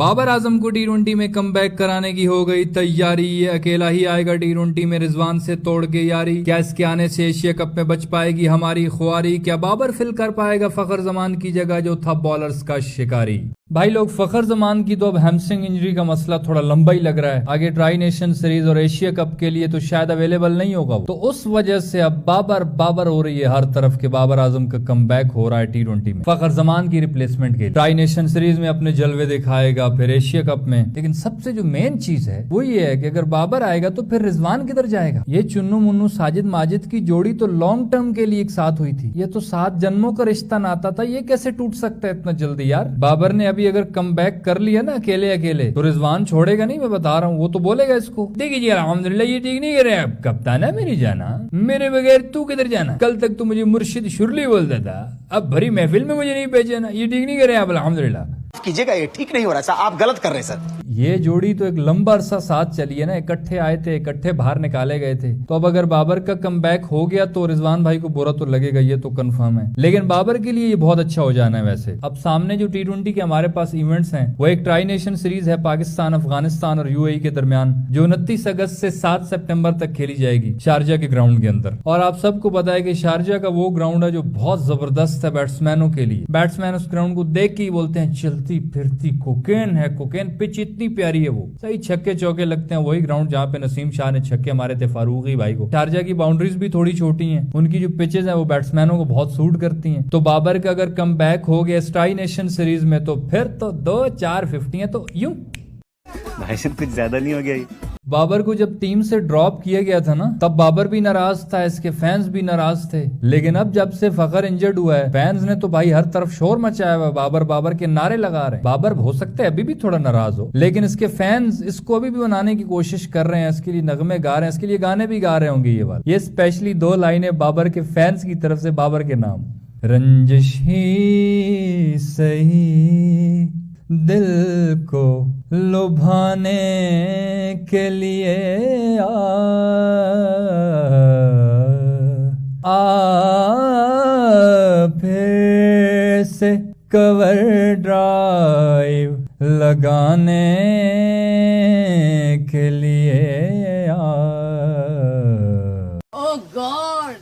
बाबर आजम को टी20 में कमबैक कराने की हो गई तैयारी। ये अकेला ही आएगा टी20 में रिजवान से तोड़ के यारी। क्या इसके आने से एशिया कप में बच पाएगी हमारी ख्वारी? क्या बाबर फिल कर पाएगा फखर जमान की जगह जो था बॉलर्स का शिकारी? भाई लोग, फखर जमान की तो अब हैमस्ट्रिंग इंजरी का मसला थोड़ा लंबा ही लग रहा है। आगे ट्राई नेशन सीरीज और एशिया कप के लिए तो शायद अवेलेबल नहीं होगा, तो उस वजह से अब बाबर हो रही है हर तरफ के। बाबर आजम का कमबैक हो रहा है टी20 में फखर जमान की रिप्लेसमेंट के। ट्राई नेशन सीरीज में अपने जलवे दिखाएगा, फिर एशिया कप में। लेकिन सबसे जो मेन चीज है वो ये है कि अगर बाबर आएगा तो फिर रिजवान किधर जाएगा? ये चुन्नू मुन्नू साजिद माजिद की जोड़ी तो लॉन्ग टर्म के लिए एक साथ हुई थी। ये तो 7 जन्मों का रिश्ता नाता था, ये कैसे टूट सकता है इतना जल्दी यार? बाबर ने अगर कम बैक कर लिया ना अकेले तो रिजवान छोड़ेगा नहीं, मैं बता रहा हूँ। वो तो बोलेगा इसको, देखिए अल्हम्दुलिल्लाह ये ठीक नहीं करे, अब कप्तान है मेरी जाना, मेरे बगैर तू किधर जाना? कल तक तो मुझे मुर्शिद शुरली बोलता था, अब भरी महफिल में मुझे नहीं भेजना, ये ठीक नहीं करे आप, अल्हम्दुलिल्लाह कीजिएगा, ये ठीक नहीं हो रहा सर, आप गलत कर रहे हैं सर। ये जोड़ी तो एक लंबा अरसा साथ चली है ना, इकट्ठे आए थे, इकट्ठे बाहर निकाले गए थे। तो अब अगर बाबर का कमबैक हो गया तो रिजवान भाई को बुरा तो लगेगा, ये तो कंफर्म है। लेकिन बाबर के लिए ये बहुत अच्छा हो जाना है। वैसे अब सामने जो टी20 के हमारे पास इवेंट्स हैं वो एक ट्राई नेशन सीरीज है पाकिस्तान, अफगानिस्तान और यूएई के दरमियान, जो 29 अगस्त से 7 सितंबर तक खेली जाएगी शारजा के ग्राउंड के अंदर। और आप सबको पता है कि शारजा का वो ग्राउंड है जो बहुत जबरदस्त है बैट्समैनों के लिए। बैट्समैन उस ग्राउंड को देख के ही बोलते हैं चलती फिरती कोकेन है, कोकेन पिच इतनी प्यारी है, वो सही छक्के चौके लगते हैं। वही ग्राउंड जहाँ पे नसीम शाह ने छक्के मारे थे फारूकी भाई को। शारजा की बाउंड्रीज भी थोड़ी छोटी हैं, उनकी जो पिचेस हैं वो बैट्समैनों को बहुत सूट करती हैं। तो बाबर का अगर कम बैक हो गया ट्राई नेशन सीरीज में तो फिर तो 2-4 50 तो यूं भाई साहब कुछ ज्यादा नहीं हो गया ये? बाबर को जब टीम से ड्रॉप किया गया था ना, तब बाबर भी नाराज था, इसके फैंस भी नाराज थे। लेकिन अब जब से फखर इंजर्ड हुआ है, फैंस ने तो भाई हर तरफ शोर मचाया हुआ, बाबर के नारे लगा रहे हैं। बाबर हो सकता है अभी भी थोड़ा नाराज हो, लेकिन इसके फैंस इसको अभी भी बनाने की कोशिश कर रहे हैं, इसके लिए नगमे गा रहे हैं, इसके लिए गाने भी गा रहे होंगे। ये बात, ये स्पेशली 2 लाइनें बाबर के फैंस की तरफ से बाबर के नाम। रंजिश ही सही दिल को लुभाने के लिए फिर से कवर ड्राइव लगाने के लिए ओह गॉड,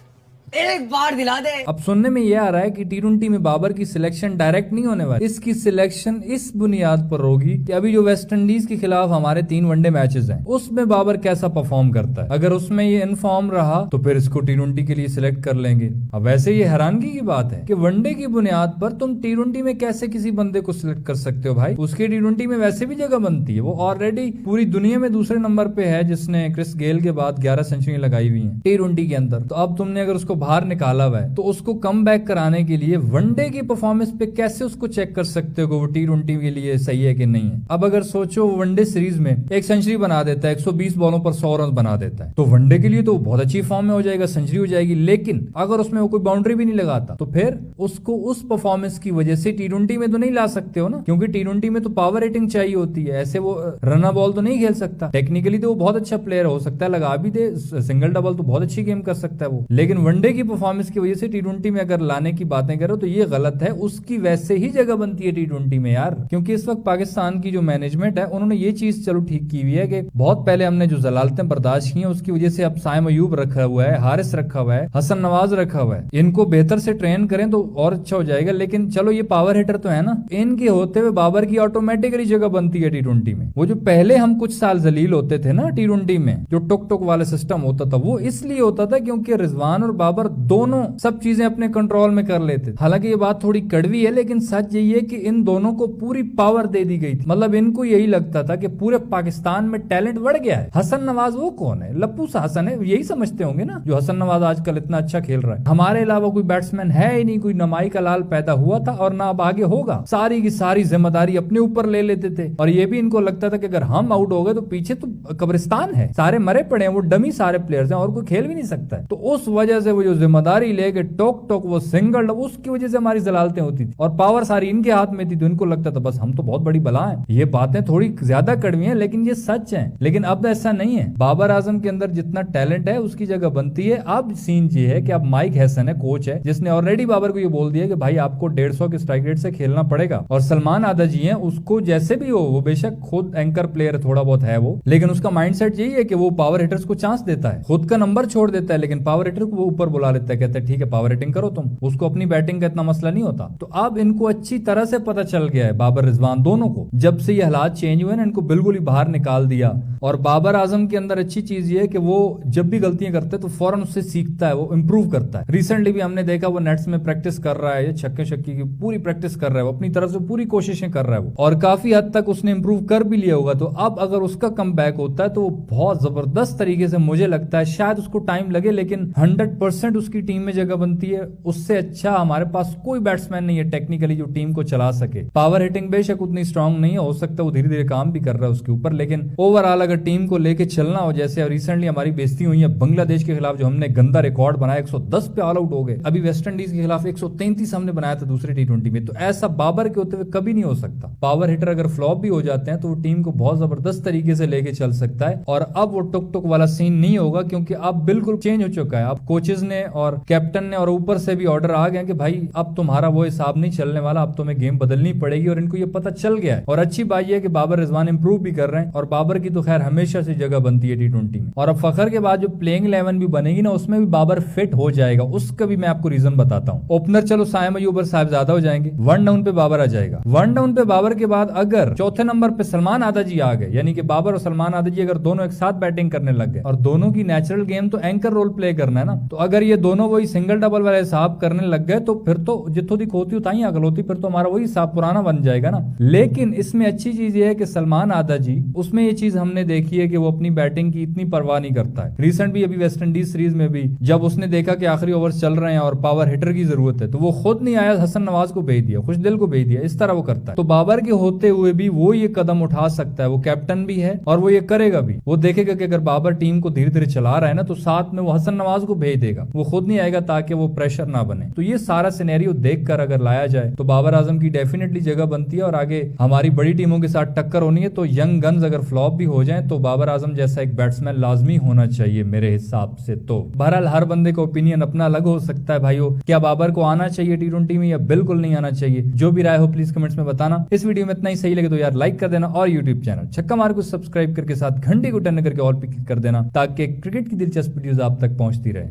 एक बार दिला दे। अब सुनने में ये आ रहा है कि टी20 में बाबर की सिलेक्शन डायरेक्ट नहीं होने वाली। इसकी सिलेक्शन इस बुनियाद पर होगी कि अभी जो वेस्ट इंडीज के खिलाफ हमारे 3 वनडे मैचेस हैं, उसमें बाबर कैसा परफॉर्म करता है। अगर उसमें ये इनफॉर्म रहा तो फिर इसको टी20 के लिए सिलेक्ट कर लेंगे। अब वैसे ये हैरानगी की बात है कि वनडे की बुनियाद पर तुम टी20 में कैसे किसी बंदे को सिलेक्ट कर सकते हो भाई? उसकी टी20 में वैसे भी जगह बनती है, वो ऑलरेडी पूरी दुनिया में दूसरे नंबर पे है, जिसने क्रिस गेल के बाद 11 सेंचुरी लगाई हुई है टी20 के अंदर। तो अब तुमने अगर उसको बाहर निकाला हुआ है तो उसको कम बैक कराने के लिए वनडे की परफॉर्मेंस पे कैसे उसको चेक कर सकते हो कि वो टी20 के लिए सही है कि नहीं है? अब अगर सोचो वनडे सीरीज में 1 सेंचुरी बना देता है, 120 बॉलों पर 100 रन बना देता है, तो वनडे के लिए तो बहुत अच्छी फॉर्म में हो जाएगा, सेंचुरी हो जाएगी। लेकिन अगर उसमें वो कोई बाउंड्री भी नहीं लगाता तो फिर उसको उस परफॉर्मेंस की वजह से टी20 में तो नहीं ला सकते हो ना, क्योंकि टी20 में तो पावर रेटिंग चाहिए होती है। ऐसे वो रना बॉल तो नहीं खेल सकता। टेक्निकली तो वो बहुत अच्छा प्लेयर हो सकता है, लगा भी दे सिंगल डबल तो बहुत अच्छी गेम कर सकता है वो। लेकिन वनडे की परफॉर्मेंस की वजह से टी20 में अगर लाने की बातें करो तो ये गलत है। उसकी वैसे ही जगह बनती है टी20 में यार, क्योंकि इस वक्त पाकिस्तान की जो मैनेजमेंट है उन्होंने ये चीज चलो ठीक की हुई है कि बहुत पहले हमने जो जलालतें बर्दाश्त की हैं उसकी वजह से अब साइम अयूब रखा हुआ है, हारिस रखा हुआ है, हसन नवाज रखा हुआ है। इनको बेहतर से ट्रेन करें तो और अच्छा हो जाएगा। लेकिन चलो ये पावर हिटर तो है ना, इनके होते हुए बाबर की ऑटोमेटिकली जगह बनती है टी20 में। वो जो पहले हम कुछ साल जलील होते थे ना टी20 में, जो टुक टुक वाला सिस्टम होता था, वो इसलिए होता था क्योंकि रिजवान और बाबर दोनों सब चीजें अपने कंट्रोल में कर लेते थे। हालांकि ये बात थोड़ी कड़वी है, लेकिन सच यही है कि इन दोनों को पूरी पावर दे दी गई थी। मतलब इनको यही लगता था कि पूरे पाकिस्तान में टैलेंट बढ़ गया है। हसन नवाज वो कौन है? लप्पू सा हसन है, यही समझते होंगे ना, जो हसन नवाज आजकल इतना अच्छा खेल रहा है। हमारे अलावा कोई बैट्समैन है ही नहीं, कोई नमाई का लाल पैदा हुआ था और ना अब आगे होगा। सारी की सारी जिम्मेदारी अपने ऊपर ले लेते थे और ये भी इनको लगता था कि अगर हम आउट हो गए तो पीछे तो कब्रिस्तान है, सारे मरे पड़े हैं, वो डमी सारे प्लेयर्स हैं और कोई खेल भी नहीं सकता है। तो उस वजह से वो जो जिम्मेदारी लेके टोक टोक वो सिंगल, उसकी वजह से हमारी जलालतें होती थी और पावर सारी इनके हाथ में थी, तो इनको लगता था बस हम तो बहुत बड़ी बला हैं। ये बातें थोड़ी ज्यादा कड़वी हैं लेकिन ये सच हैं। लेकिन अब ऐसा नहीं है, बाबर आजम के अंदर जितना टैलेंट है उसकी जगह बनती है। अब सीन ये है कि अब माइक हैसन है, कोच है, जिसने ऑलरेडी बाबर को ये बोल दिया कि भाई आपको 150 के स्ट्राइक रेट से खेलना पड़ेगा। और सलमान आदा जी हैं, उसको जैसे भी हो, वो बेशक खुद एंकर प्लेयर थोड़ा बहुत है वो, लेकिन उसका माइंडसेट यही है कि वो पावर हिटर्स को चांस देता है, खुद का नंबर छोड़ देता है, लेकिन पावर हिटर को वो ऊपर बुला लेता है, कहता है ठीक है पावर हिटिंग करो तुम, उसको अपनी बैटिंग का इतना मसला नहीं होता। तो अब इनको अच्छी तरह से पता चल गया है, बाबर रिजवान दोनों को, जब से ये हालात चेंज हुए ना, इनको बिल्कुल ही बाहर निकाल दिया। और बाबर आजम के अंदर अच्छी चीज ये है कि वो जब भी गलतियां करते हैं तो फौरन उससे सीखता है, वो इंप्रूव करता है। रिसेंटली भी हमने देखा वो नेट्स में प्रैक्टिस कर रहा है, ये छक्के शक्के की पूरी प्रैक्टिस कर रहा है, वो अपनी तरफ से पूरी कोशिशें कर रहा है वो, और काफी हद तक उसने इंप्रूव कर भी लिया होगा। तो अब अगर उसका कम बैक होता है तो वो बहुत जबरदस्त तरीके से, मुझे लगता है शायद उसको टाइम लगे लेकिन 100% उसकी टीम में जगह बनती है। उससे अच्छा हमारे पास कोई बैट्समैन नहीं है टेक्निकली जो टीम को चला सके। पावर हिटिंग बेशक उतनी स्ट्रांग नहीं है, हो सकता है वो धीरे धीरे काम भी कर रहा है उसके ऊपर, लेकिन ओवरऑल अगर टीम को लेके चलना हो, जैसे रिसेंटली हमारी बेइज्जती हुई है बांग्लादेश के खिलाफ, जो हमने गंदा रिकॉर्ड बनाया, 110 पे ऑल आउट हो गए। अभी वेस्ट इंडीज के खिलाफ 133 हमने बनाया था दूसरे T20 में, तो ऐसा बाबर के होते हुए कभी नहीं हो सकता। पावर हिटर अगर फ्लॉप भी हो जाते हैं तो वो टीम को बहुत जबरदस्त तरीके से लेके चल सकता है। और अब वो टुक टुक वाला सीन नहीं होगा, क्योंकि अब बिल्कुल चेंज हो चुका है। अब कोचेज ने और कैप्टन ने और ऊपर से भी ऑर्डर आ गया कि भाई अब तुम्हारा वो हिसाब नहीं चलने वाला, अब तुम्हें गेम बदलनी पड़ेगी, और इनको ये पता चल गया है। और अच्छी बात यह है कि बाबर रिजवान इंप्रूव भी कर रहे हैं, और बाबर की तो खैर हमेशा से जगह बनती है T20 में। और अब फखर के बाद जो प्लेइंग 11 भी बनेगी ना, उसमें भी बाबर फिट हो जाएगा, उसका भी मैं आपको रीजन बताता हूँ। ओपनर चलो साइम अयूब और साहिब ज्यादा हो जाएंगे, 1 डाउन पे बाबर आ जाएगा। 1 डाउन पे बाबर के बाद अगर चौथे नंबर पे सलमान आदा जी आ गए, यानी कि बाबर और सलमान आदा जी अगर दोनों एक साथ बैटिंग करने लग गए, और दोनों की नेचुरल गेम तो एंकर रोल प्ले करना है ना, तो अगर ये दोनों वही सिंगल डबल वाले हिसाब करने लग गए तो फिर तो जितों दी खोती उताई अकल होती, फिर तो हमारा वही हिसाब पुराना बन जाएगा ना। लेकिन इसमें अच्छी चीज ये है कि सलमान आदा जी, उसमें ये चीज हमने देखी है कि वो अपनी बैटिंग की इतनी परवाह नहीं करता है। रिसेंट भी अभी वेस्ट इंडीज सीरीज में भी जब उसने देखा कि आखिरी ओवर्स चल रहे हैं और पावर हिटर की जरूरत है, तो वो खुद नहीं आया, हसन नवाज को भेज दिया, खुशदिल को भेज दिया, इस तरह वो करता है। तो बाबर के होते हुए भी वो ये कदम उठा सकता है, वो कैप्टन भी है और वो ये करेगा भी। वो देखेगा कि अगर बाबर टीम को धीरे धीरे चला रहा है ना, तो साथ में वो हसन नवाज को भेज देगा, वो खुद नहीं आएगा ताकि वो प्रेशर ना बने। तो ये सारा सिनेरियो देखकर अगर लाया जाए तो बाबर आजम की डेफिनेटली जगह बनती है। और आगे हमारी बड़ी टीमों के साथ टक्कर होनी है, तो यंग गन्स अगर फ्लॉप भी हो जाएं तो बाबर आजम जैसा एक बैट्समैन लाजमी होना चाहिए मेरे हिसाब से। तो बहरहाल हर बंदे का ओपिनियन अपना अलग हो सकता है भाइयों। क्या बाबर को आना चाहिए T20 में या बिल्कुल नहीं आना चाहिए? जो भी राय हो प्लीज कमेंट्स में बताना। इस वीडियो में इतना ही, सही लगे तो यार लाइक कर देना, और यूट्यूब चैनल छक्का मार को सब्सक्राइब करके साथ घंटे को टर्न करके ऑल पे क्लिक कर देना, ताकि क्रिकेट की दिलचस्प वीडियोस आप तक पहुंचती रहे।